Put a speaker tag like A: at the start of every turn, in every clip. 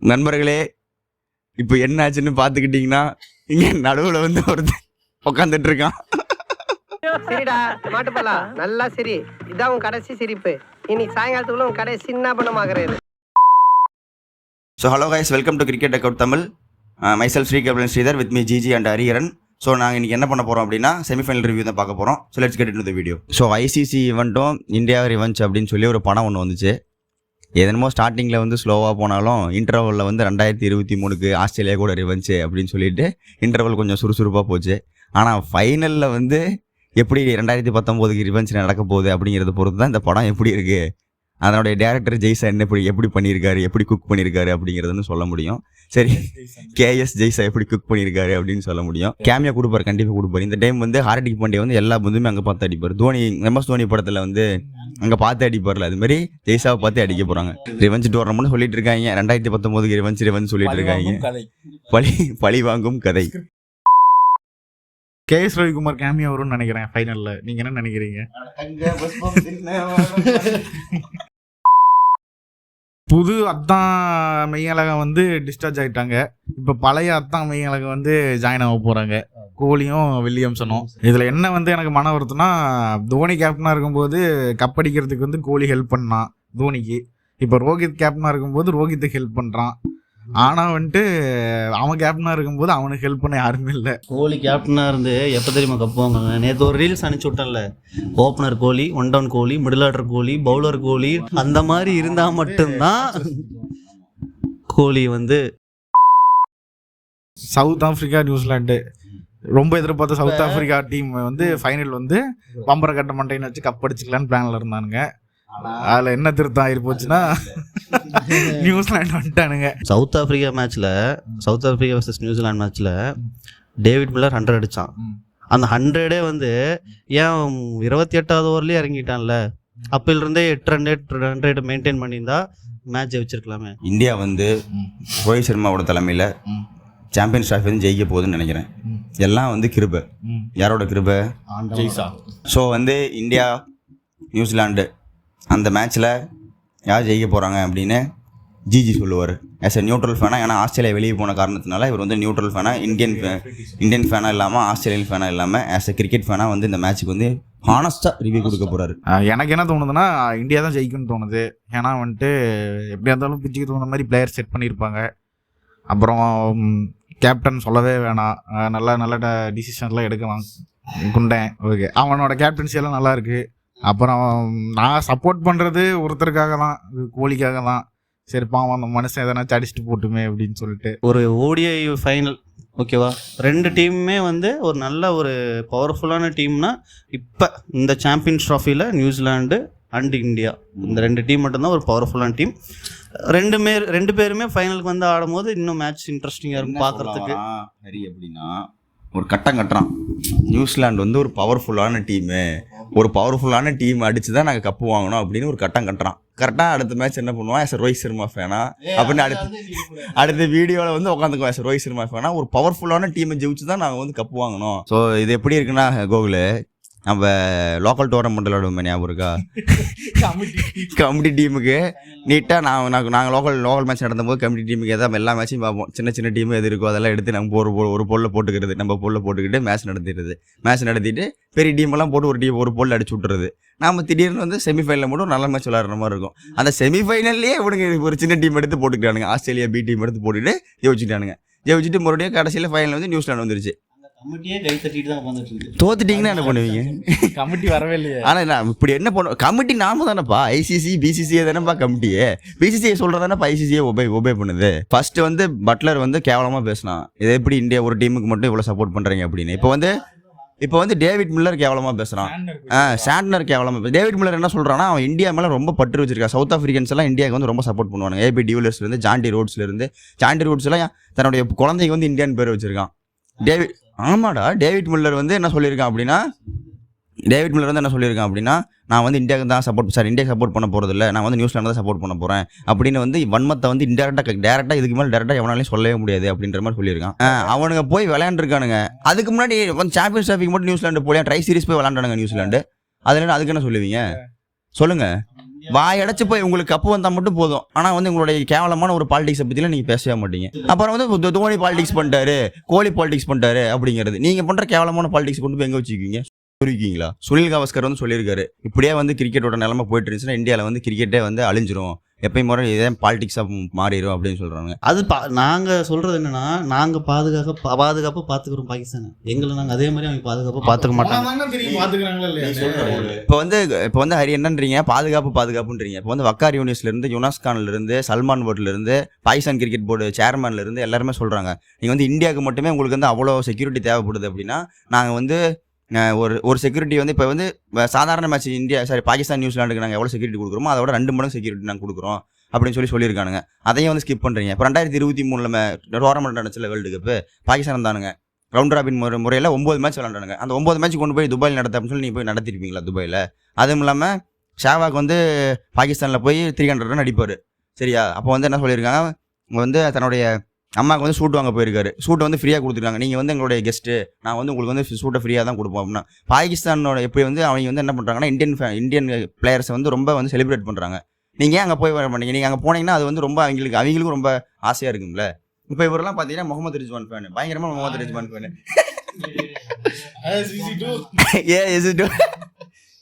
A: நண்பர்களே, இப்போ என்ன ஆச்சுன்னு பார்த்துக்கிட்டிங்கன்னா, இங்கே நடுவில் வந்து ஒருத்தன் உட்காந்துட்டு இருக்கான்.
B: சரிடா மாட்டுப்பலா, நல்லா சரி. இதான் உன் கடைசி சிரிப்பு. இன்னைக்கு சாயங்காலத்துக்குள்ள உன் கடை சின்ன பணமாகிறது.
A: So hello guys, welcome to cricket account Tamil. Myself Shri captain Sridhar with me G G and Hariharan. So நாங்கள் இன்றைக்கி என்ன பண்ண போகிறோம் அப்படின்னா, செமிஃபைனல் ரிவ்யூ தான் பார்க்க போகிறோம். So let's get into the video. So ICC ஈவெண்ட்டும் இந்தியா ரிவெஞ்ச் அப்படின்னு சொல்லி ஒரு படம் ஒன்று வந்துச்சு. எதனமோ ஸ்டார்டிங்கில் வந்து ஸ்லோவாக போனாலும் இன்டர்வலில் வந்து 2023 ஆஸ்திரேலியா கூட ரிவெஞ்சு அப்படின்னு சொல்லிட்டு இன்டர்வல் கொஞ்சம் சுறுசுறுப்பாக போச்சு. ஆனால் ஃபைனலில் வந்து எப்படி 2019 ரிவெஞ்ச் நடக்க போகுது அப்படிங்கிறத பொறுத்து தான் இந்த படம் எப்படி இருக்குது, அதனுடைய டேரக்டர் ஜெய்சா எப்படி பண்ணியிருக்காரு, எப்படி குக் பண்ணியிருக்காரு அப்படிங்கிறதுன்னு சொல்ல முடியும். சரி, கேஎஸ் ஜெய்சா எப்படி குக் பண்ணியிருக்காரு அப்படின்னு சொல்ல முடியும். கேமியா கொடுப்பாரு, கண்டிப்பாக கொடுப்பாரு. இந்த டைம் வந்து ஹார்திக் பாண்டியா வந்து எல்லா பந்துமே அங்கே பார்த்து அடிப்பார். தோனி எம்எஸ் தோனி படத்தில் வந்து அங்கே பார்த்து அடிப்பார்ல, அது மாதிரி ஜெய்சாவை பார்த்து அடிக்க போகிறாங்க. ரிவெஞ்ச் டோர்னமெண்ட் சொல்லிட்டு இருக்காங்க. 2019 ரிவெஞ்ச் சொல்லிட்டு இருக்காங்க. பழி வாங்கும் கதை.
C: கேஎஸ் ரவிக்குமார் கேமியா வரும்னு நினைக்கிறேன் ஃபைனல்ல. நீங்க என்ன நினைக்கிறீங்க? புது அத்தான் மெய்யழகன் வந்து டிஸ்சார்ஜ் ஆகிட்டாங்க. இப்போ பழைய அத்தான் மெய்யழகன் வந்து ஜாயின் ஆக போகிறாங்க, கோலியும் வில்லியம்சனும். இதில் என்ன வந்து எனக்கு மன வருத்தம்னா, தோனி கேப்டனாக இருக்கும்போது கப்படிக்கிறதுக்கு வந்து கோலி ஹெல்ப் பண்ணான் தோனிக்கு. இப்போ ரோஹித் கேப்டனாக இருக்கும்போது ரோஹித்துக்கு ஹெல்ப் பண்ணுறான். ஆனால் வந்துட்டு அவன் கேப்டனாக இருக்கும்போது அவனுக்கு ஹெல்ப் பண்ண யாருமே இல்லை.
D: கோலி கேப்டனாக இருந்து எப்போ தெரியுமா கப்புவாங்க? நேற்று ஒரு ரீல்ஸ் அனுப்பிச்சு விட்டேன்ல, ஓப்பனர் கோலி, ஒன் டவுன் கோலி, மிடில் ஆர்டர் கோலி, பவுலர் கோலி, அந்த மாதிரி இருந்தால் மட்டும்தான் கோலி வந்து.
C: சவுத் ஆஃப்ரிக்கா நியூசிலாண்டு ரொம்ப எதிர்பார்த்த சவுத் ஆஃப்ரிக்கா டீம் வந்து ஃபைனல் வந்து பம்பரை கட்ட மண்டைன்னு வச்சு கப் அடிச்சுக்கலான்னு பிளானில் இருந்தானுங்க. அதில் என்ன திருத்தம் ஆகி போச்சுன்னா நியூசிலாண்டு வந்துட்டானுங்க.
D: சவுத் ஆஃப்ரிக்கா மேட்ச்சில், சவுத் ஆஃப்ரிக்கா வர்சஸ் நியூசிலாந்து மேட்ச்சில் டேவிட் மில்லர் 100 அடித்தான். அந்த 100 வந்து ஏன் 28வது ஓவர்லேயே இறங்கிட்டான்ல, அப்பிலிருந்தே 8 ரன் ரேட் மெயின்டைன் பண்ணியிருந்தா மேட்ச் ஜெயிச்சிருக்கலாமே.
A: இந்தியா வந்து ரோஹித் சர்மாவோட தலைமையில் சாம்பியன்ஸ் ட்ராஃபி வந்து ஜெயிக்க போகுதுன்னு நினைக்கிறேன். எல்லாம் வந்து கிருபை. யாரோட கிருபை?
C: ஜெய்சா.
A: ஸோ வந்து இந்தியா நியூசிலாண்டு அந்த மேட்ச்சில் யார் ஜெயிக்க போகிறாங்க அப்படின்னு ஜிஜி சொல்லுவார் ஆஸ் எ நியூட்ரல் ஃபேனாக. ஏன்னா ஆஸ்திரேலியா வெளியே போன காரணத்தினால இவர் வந்து நியூட்ரல் ஃபேனாக, இந்தியன் ஃபேனாக இல்லாமல், ஆஸ்திரேலியன் ஃபேனாக இல்லாமல், ஆஸ் எ கிரிக்கெட் ஃபேனாக வந்து இந்த மேட்ச்சுக்கு வந்து ஹானஸ்ட்டாக ரிவ்யூ கொடுக்க போகிறாரு.
C: எனக்கு என்ன தோணுதுன்னா, இந்தியா தான் ஜெயிக்கும்னு தோணுது. ஏன்னா வந்துட்டு எப்படியா இருந்தாலும் பிச்சுக்கு தோணுற மாதிரி பிளேயர் செட் பண்ணியிருப்பாங்க. அப்புறம் கேப்டன் சொல்லவே வேணாம், நல்ல நல்ல டிசிஷன்லாம் எடுக்கலாம் குண்டேன். ஓகே, அவனோட கேப்டன்சி எல்லாம் நல்லா இருக்குது. அப்புறம் நான் சப்போர்ட் பண்ணுறது ஒருத்தருக்காக தான், கோலிக்காக தான். சரி பாவம், அந்த மனுஷன் எதனாச்சும் அடிச்சுட்டு போட்டுமே அப்படின்னு சொல்லிட்டு.
D: ஒரு ஓடிஐ ஃபைனல் ஓகேவா, 2 டீமுமே வந்து ஒரு நல்ல ஒரு பவர்ஃபுல்லான டீம்னா இப்போ இந்த சாம்பியன்ஸ் ட்ராஃபியில் நியூசிலாண்டு அண்ட் இந்தியா, இந்த 2 டீம் மட்டும்தான் ஒரு பவர்ஃபுல்லான டீம். 2 பேருமே ஃபைனலுக்கு வந்து ஆடும்போது இன்னும் மேட்ச் இன்ட்ரெஸ்டிங்காக இருக்கும் பார்க்குறதுக்கு.
A: சரி, எப்படின்னா ஒரு கட்டம் கட்டுறான். நியூசிலாந்து வந்து ஒரு பவர்ஃபுல்லான டீமு, ஒரு பவர்ஃபுல்லான டீம் அடிச்சு தான் நாங்கள் கப்பு வாங்கணும் அப்படின்னு ஒரு கட்டம் கட்டுறான். கரெக்டாக அடுத்த மேட்ச் என்ன பண்ணுவான், ஆஸ் ரோஹித் சர்மா ஃபேனா அப்படின்னு அடுத்த வீடியோவில் வந்து உட்காந்துக்குவோம். ஆஸ் ரோஹித் சர்மா ஃபேனா ஒரு பவர்ஃபுல்லான டீமை ஜெயிச்சு தான் நாங்கள் வந்து கப்பு வாங்கணும். ஸோ இது எப்படி இருக்குன்னா, கோகுல் நம்ம லோக்கல் டோர்னமெண்ட் விளையாடுவோம், ஞாபகம் இருக்கா? கமிட்டி டீமுக்கு நீட்டாக நாங்கள் லோக்கல் மேட்ச் நடத்தும்போது கமிட்டி டீமுக்கு எதாவது எல்லா மேட்சையும் பார்ப்போம். சின்ன டீமு எது இருக்கோ அதெல்லாம் எடுத்து நம்ம ஒரு பொருளை போட்டுக்கிறது, நம்ம பொருளை போட்டுக்கிட்டு மேட்ச் நடத்திட்டு பெரிய டீமெல்லாம் போட்டு ஒரு பொருள் அடிச்சு விட்டுறது. நாம் திடீர்னு வந்து செமிஃபைனலில் மட்டும் நல்ல மேட்ச் விளையாடுற மாதிரி இருக்கும். அந்த செமிஃபைனல்லையே இவனுங்க ஒரு சின்ன டீம் எடுத்து போட்டுக்கிட்டானுங்க. ஆஸ்திரேலியா பி டீம் எடுத்து போட்டுட்டு ஜெயிச்சுட்டு மறுபடியும் கடைசியில் ஃபைனல் வந்து நியூசிலாந்து வந்துருச்சு. தோத்துட்டீங்கன்னா என்ன பண்ணுவீங்க?
C: கமிட்டி வரவே இல்லையே.
A: ஆனால் நான் இப்படி என்ன பண்ணுவோம், கமிட்டி நாம தானேப்பா, ஐசிசி பிசிசிஏ தானேப்பா கமிட்டியே. பிசிசிஐ சொல்கிறதானப்பா ஐசிசியை ஒபே பண்ணுது. ஃபர்ஸ்ட் வந்து பட்லர் வந்து கேவலமாக பேசினான், இதை எப்படி இந்தியா ஒரு டீமுக்கு மட்டும் இவ்வளோ சப்போர்ட் பண்ணுறீங்க அப்படின்னு. இப்போ வந்து டேவிட் மில்லர் கேவலமாக பேசுகிறான், சாண்ட்னர் கேவலமாக. டேவிட் மில்லர் என்ன சொல்கிறான்னா, அவன் இந்தியா மேலே ரொம்ப பற்று வச்சிருக்கான். சவுத் ஆஃப்ரிக்கன்ஸ் எல்லாம் இந்தியாவுக்கு வந்து ரொம்ப சப்போர்ட் பண்ணுவாங்க. ஏபி டிவிலியர்ஸ்லேருந்து ஜாண்டி ரோட்ஸ்லாம் தன்னுடைய குழந்தைக்கு வந்து இந்தியான்னு பேர் வச்சிருக்கான். டேவிட் மில்லர் வந்து என்ன சொல்லியிருக்கான் அப்படின்னா, நான் வந்து இந்தியாவுக்கு தான் இந்தியாவுக்கு சப்போர்ட் பண்ண போகிறது இல்லை, நான் வந்து நியூசிலாந்து தான் சப்போர்ட் பண்ண போகிறேன் அப்படின்னு வந்து வன்மத்தை வந்து டேரெக்டாக இதுக்கு மேலே டேரெக்டாக எவனாலையும் சொல்லவே முடியாது அப்படின்ற மாதிரி சொல்லியிருக்கான். அவனுங்க போய் விளையாண்டுருக்கானுங்க. அதுக்கு முன்னாடி வந்து சாம்பியன்ஸ் ட்ராஃபிக்கு மட்டும் நியூசிலாண்டு போலியா ட்ரை சீரிஸ் போய் விளையாண்டானுங்க நியூசிலாண்டு. அதுக்கு என்ன சொல்லுவீங்க சொல்லுங்க? வாயடைச்சு போய் உங்களுக்கு கப்பு வந்தால் மட்டும் போதும். ஆனால் வந்து உங்களுடைய கேவலமான ஒரு பாலிடிக்ஸை பற்றிலாம் நீங்கள் பேசவே மாட்டீங்க. அப்புறம் வந்து தோனி பாலிடிக்ஸ் பண்ணிட்டாரு, கோலி பாலிடிக்ஸ் பண்ணிட்டாரு அப்படிங்கிறது. நீங்கள் பண்ணுற கேவலமான பாலிடிக்ஸ் கொண்டு போய் எங்கே வச்சுக்குவீங்க? சொல்லிருக்கீங்களா? சுனில் கவாஸ்கர் வந்து சொல்லியிருக்காரு, இப்படியே வந்து கிரிக்கெட்டோட நிலைமை போயிட்டு இருந்துச்சுன்னா இந்தியாவில் வந்து கிரிக்கெட்டே வந்து அழிஞ்சிரும், எப்பயும் முறை இதே பாலிடிக்ஸாக மாறிடும் அப்படின்னு சொல்கிறாங்க.
D: அது நாங்கள் சொல்கிறது என்னன்னா, நாங்கள் பாதுகாப்பு பார்த்துக்கிறோம் பாகிஸ்தானை, எங்களை நாங்கள் அதே மாதிரி அவங்க பாதுகாப்பு பார்த்துக்க மாட்டாங்க.
A: இப்போ வந்து ஹரி என்னன்றீங்க, பாதுகாப்புன்றீங்க. இப்போ வந்து வக்கார் யூனிஸ்லேருந்து, யுனாஸ் கான்லேருந்து, சல்மான் போர்ட்லேருந்து, பாகிஸ்தான் கிரிக்கெட் போர்டு சேர்மன்லேருந்து எல்லாருமே சொல்கிறாங்க, நீங்கள் வந்து இந்தியாவுக்கு மட்டுமே உங்களுக்கு வந்து அவ்வளோ செக்யூரிட்டி தேவைப்படுது அப்படின்னா நாங்கள் வந்து ஒரு செக்யூரிட்டி வந்து இப்போ வந்து சாதாரண மேட்ச் பாகிஸ்தான் நியூசிலாண்டுக்கு நாங்கள் எவ்வளோ செக்யூரிட்டி கொடுக்குறோமோ அதோட 2 மடங்கு செக்யூரிட்டி நாங்கள் கொடுக்குறோம் அப்படின்னு சொல்லியிருக்கானுங்க. அதையும் வந்து ஸ்கிப் பண்ணுறீங்க. இப்போ 2023 டோர்னமெண்ட் நடந்துச்சுல வேர்ல்டு கப்பு, பாகிஸ்தான் தானுங்க ரவுண்ட் ராபின் முறையில் 9 மேட்ச் விளாண்டானுங்க. அந்த 9 மேட்ச் கொண்டு போய் துபாயில் நடத்த அப்படின்னு சொல்லி நீங்கள் போய் நடத்திருப்பீங்களா துபாயில்? அதுவும் இல்லாமல் ஷாவாக் வந்து பாகிஸ்தானில் போய் 300 ரன் அடிப்பார், சரியா? அப்போ வந்து என்ன சொல்லியிருக்காங்க, வந்து தன்னுடைய அம்மாவுக்கு வந்து சூட் வாங்க போயிருக்காரு, சூட்டை வந்து ஃப்ரீயாக கொடுத்துருக்காங்க, நீங்கள் வந்து எங்களுடைய கெஸ்ட்டு, நான் வந்து உங்களுக்கு வந்து சூட்டை ஃப்ரீயாக தான் கொடுப்போம் அப்படின்னா. பாகிஸ்தானோட எப்படி வந்து அவங்க வந்து என்ன பண்ணுறாங்கன்னா இந்தியன் பிளேயர்ஸை வந்து ரொம்ப வந்து செலிப்ரேட் பண்ணுறாங்க. நீங்கள் ஏன் அங்கே போய் வர மாட்டீங்க? நீங்கள் அங்கே போனீங்கன்னா அது வந்து ரொம்ப அவங்களுக்கும் ரொம்ப ஆசையாக இருக்குங்களே. இப்போ இவரெல்லாம் பார்த்தீங்கன்னா முகமது ரிஜ்வான் ஃபேனு, பயங்கரமாக முகமது ரிஜ்வான் ஃபேனு.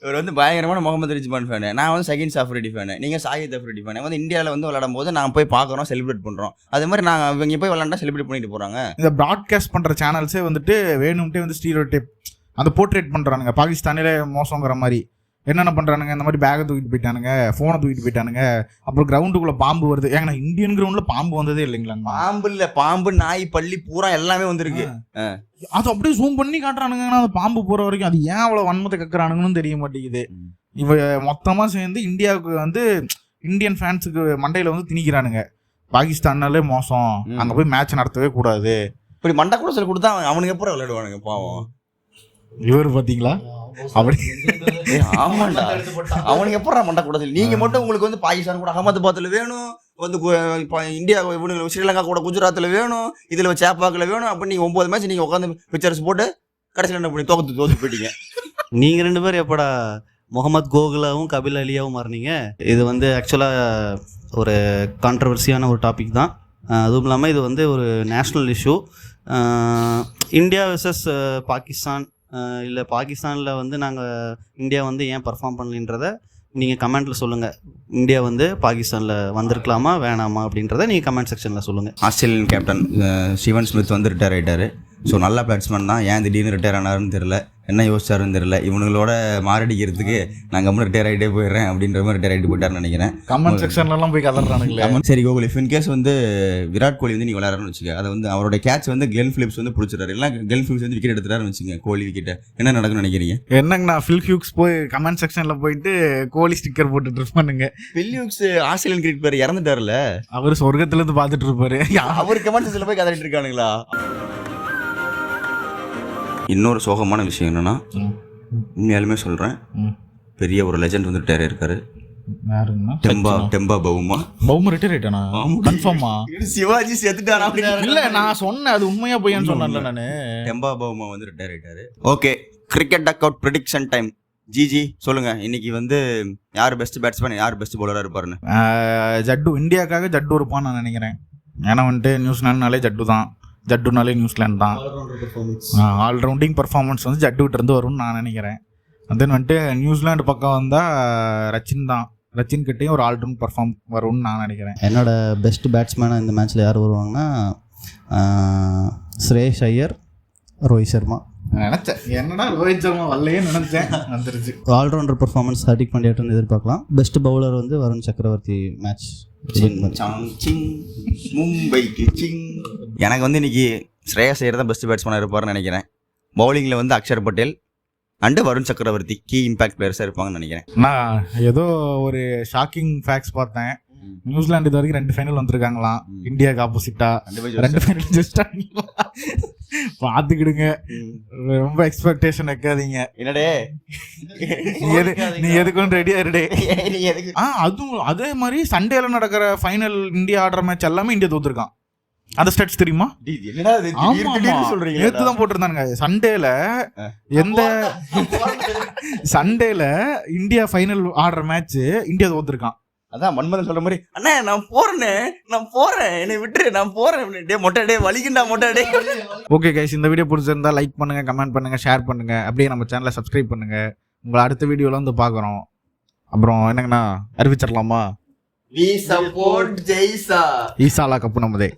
A: இவர் வந்து பயங்கரமான முகமது ரிஜ்வான் ஃபேனு. நான் வந்து ஷகீன் அஃப்ரிடி ஃபேனு, நீங்கள் ஷாஹித் அஃப்ரிடி ஃபேனு. வந்து இந்தியாவில் வந்து விளையாடும் போது நான் போய் பார்க்குறோம், செலிப்ரேட் பண்ணுறோம். அது மாதிரி நாங்கள் இங்கே போய் விளையாண்டா செலிப்ரேட் பண்ணிட்டு போகிறாங்க.
C: இந்த ப்ராட்காஸ்ட் பண்ணுற சேனல்ஸே வந்துட்டு வேணும்ட்டே வந்து ஸ்டீரியோடைப் அந்த போர்ட்ரேட் பண்ணுறானுங்க, பாகிஸ்தானிலே மோசங்கிற மாதிரி. என்னென்ன பண்ணுறானுங்க, இந்த மாதிரி பேக்கை தூக்கிட்டு போயிட்டானுங்க, ஃபோனை தூக்கிட்டு போயிட்டானுங்க, அப்புறம் கிரவுண்டுக்குள்ளே பாம்பு வருது. ஏன்னா இந்தியன் கிரவுண்டில் பாம்பு வந்ததே இல்லைங்களா?
A: பாம்பு இல்லை, பாம்பு, நாய், பள்ளி பூரா எல்லாமே வந்துருக்கு.
C: அது அப்படியே ஜூம் பண்ணி காட்டுறானுங்கன்னா அந்த பாம்பு போகிற வரைக்கும் அது ஏன் அவ்வளோ வன்மத்தை கக்குறானுங்கன்னு தெரிய மாட்டேங்குது. இவ மொத்தமாக சேர்ந்து இந்தியாவுக்கு வந்து இந்தியன் ஃபேன்ஸுக்கு மண்டையில் வந்து திணிக்கிறானுங்க, பாகிஸ்தானாலே மோசம், அங்கே போய் மேட்ச் நடத்தவே கூடாது.
A: இப்படி மண்டை கூட சொல்லி கொடுத்தா அவனுக்கு எப்போ விளையாடுவானுங்க பாவம்.
C: இவர் பார்த்தீங்களா அப்படி?
A: ஆமாண்டா, அவனுக்கு எப்போ மண்டை கூட சொல்லி. நீங்கள் மட்டும் உங்களுக்கு வந்து பாகிஸ்தான் கூட அகமதாபாத்தில் வேணும், வந்து இந்தியா இவனுக்கு ஸ்ரீலங்கா கூட குஜராத்தில் வேணும், இதில் சேப்பாக்கில் வேணும் அப்படின்னு நீங்கள் 9 மேட்ச் நீங்கள் உட்காந்து பிக்சர்ஸ் போட்டு கடைசியில் என்ன பண்ணி தோத்து போயிட்டீங்க.
D: நீங்கள் 2 பேர் எப்படா முகமது கோகுலாவும் கபில் அலியாவும் மாறினீங்க? இது வந்து ஆக்சுவலாக ஒரு கான்ட்ரவர்சியான ஒரு டாபிக் தான். அதுவும் இல்லாமல் இது வந்து ஒரு national issue. India versus Pakistan, இல்லை பாகிஸ்தானில் வந்து நாங்கள் இந்தியா வந்து ஏன் பர்ஃபார்ம் பண்ணலன்றதை நீங்கள் கமெண்ட்டில் சொல்லுங்கள். இந்தியா வந்து பாகிஸ்தானில் வந்திருக்கலாமா வேணாமா அப்படின்றத நீங்கள் கமெண்ட் செக்ஷனில் சொல்லுங்கள்.
A: ஆஸ்திரேலியன் கேப்டன் ஸ்டீவன் ஸ்மித் வந்து ரிட்டையர் ஆகிட்டார். ஸோ நல்ல பேட்ஸ்மேன் தான், ஏன் திடீர்னு ரிட்டையர் ஆனாருன்னு தெரில, என்ன யோசிச்சாருன்னு தெரில. இவங்களோட மாரடிக்கிறதுக்கு நான் கம்மன் ரிட்டையர் ஆகிட்டே போயிடுறேன் அப்படின்ற மாதிரி ரிட்டையர் ஆகிட்டு போயிட்டாருன்னு நினைக்கிறேன்.
C: கமெண்ட் செக்ஷன்லாம் போய் கதறானுங்களே.
A: சரி கோகுல், இஃப் இன்கேஸ் வந்து விராட் கோலி வந்து நீங்கள் விளையாடுறன்னு வச்சுக்க, அதை வந்து அவரோட கேட்ச் வந்து கிளென் பிலிப்ஸ் வந்து பிடிச்சிட்டாரு, இல்லை கிளென் பிலிப்ஸ் வந்து விக்கெட் எடுத்துட்டாருன்னு வச்சுங்க, கோலி விக்கெட்டை, என்ன நடக்குன்னு நினைக்கிறீங்க?
C: என்னங்கண்ணா, ஃபில் ஹியூக்ஸ் போய் கமெண்ட் செக்ஷனில் போயிட்டு கோலி ஸ்டிக்கர் போட்டுட்டு இருப்பானுங்க.
A: Phil Hughes Australian cricket player இறந்துட்டாருல,
C: அவர் சொர்க்கத்துலேருந்து பார்த்துட்டு இருப்பாரு,
A: அவர் கமெண்ட் செக்ஷனில் போய் கதறிட்டு இருக்கானுங்களா? இன்னொரு சோகமான விஷயம் என்னன்னா, உண்மையாலுமே சொல்கிறேன், பெரிய ஒரு லெஜெண்ட் வந்து ரிட்டையர் இருக்காரு. டெம்பா பவுமா
C: ரிட்டையர் ஆயிட்டானா? கன்ஃபார்மா?
A: சிவாஜி செத்துட்டாரா?
C: இல்ல, நான் சொன்னேன் அது உண்மையா போயான்னு சொன்னேன்ல நானு.
A: டெம்பா பவுமா வந்து ரிட்டையர் ஆயிட்டாரு. Okay, cricket duck out prediction time. GG சொல்லுங்க, இன்னைக்கு வந்து யார் பெஸ்ட் பேட்ஸ்மேன், யார் பெஸ்ட் பவுலரா இருப்பாருன்னு?
C: ஜட்டு, இந்தியாவுக்காக ஜட்டு இருப்பான்னு நான் நினைக்கிறேன். ஏன்னா வந்துட்டு நியூசிலாண்டுனாலே ஜட்டு தான், ஜட்டுனாலே நியூசிலாந்து தான். ஆல்ரவுண்டிங் பர்ஃபார்மன்ஸ் வந்து ஜட்டுக்கிட்ட இருந்து வரும்னு நான் நினைக்கிறேன். தென் வந்துட்டு நியூசிலாண்டு பக்கம் வந்தால் ரச்சின் தான், ரச்சின் கிட்டேயும் ஒரு ஆல்ரவுண்ட் பர்ஃபார்ம் வரும்னு நான் நினைக்கிறேன்.
D: என்னோட பெஸ்ட் பேட்ஸ்மேனாக இந்த மேட்ச்சில் யார் வருவாங்கன்னா ஸ்ரேஷ் ஐயர், ரோஹித் சர்மா.
C: நினச்சேன், என்னடா ரோஹித் சர்மா வரலையே நினச்சேன், வந்துருச்சு.
D: ஆல்ரவுண்டர் பர்ஃபார்மன்ஸ் ஹார்திக் பாண்டியாட்டன் எதிர்பார்க்கலாம். பெஸ்ட் பவுலர் வந்து வருண் சக்கரவர்த்தி மேட்ச்.
A: எனக்கு வந்து இன்னைக்கு ஸ்ரேயஸ் ஐயர் தான் பெஸ்ட் பேட்ஸ்மேனாக இருப்பார்னு நினைக்கிறேன். பவுலிங்கில் வந்து அக்ஷர் பட்டேல் அண்டு வருண் சக்கரவர்த்தி கீ இம்பாக்ட் பிளேயர்ஸாக இருப்பாங்கன்னு நினைக்கிறேன்.
C: நான் ஏதோ ஒரு ஷாக்கிங் ஃபேக்ட்ஸ் பார்த்தேன். நியூசிலாந்து இது வரைக்கும் 2 ஃபைனல் வந்திருக்காங்களாம், இந்தியாவுக்கு ஆப்போசிட்டா 2 ஃபைனல் ஜஸ்ட் பார்த்துக்கிடுங்க, ரொம்ப எக்ஸ்பெக்டேஷன் வைக்காதீங்க.
A: என்னடே
C: நீ எதுக்கும் ரெடியா இருடே. அதுவும் அதே மாதிரி சண்டேல நடக்கிற ஃபைனல் இந்தியா ஆடுற மேட்ச் எல்லாமே இந்தியா தோத்துருக்கான். அந்த ஸ்டேட்ஸ் தெரியுமா?
A: என்னடா இது திடீர் திடீர்னு சொல்றீங்க?
C: நேத்து தான் போட்டிருந்தானுங்க சண்டேல. எந்த சண்டேல இந்தியா ஃபைனல் ஆடுற மேட்ச் இந்தியா தோத்துருக்கான்.
A: அதான் மன்மதன் சொல்ற மாதிரி, அண்ணா நான் போறேன் என்னை விட்டுரு நான் போறேன். டே மொட்டை டே வலிக்குண்டா மொட்டை டே.
C: ஓகே கைஸ், இந்த வீடியோ பிடிச்சிருந்தா லைக் பண்ணுங்க, கமெண்ட் பண்ணுங்க, ஷேர் பண்ணுங்க. அப்படியே நம்ம சேனலை சப்ஸ்கிரைப் பண்ணுங்க. உங்களை அடுத்த வீடியோல வந்து பார்க்குறோம். அப்புறம் என்னங்கண்ணா அறிவிச்சிடலாமா?
A: We support ஜெய்சா.
C: ஈசாலா கப்பு நம்மதே.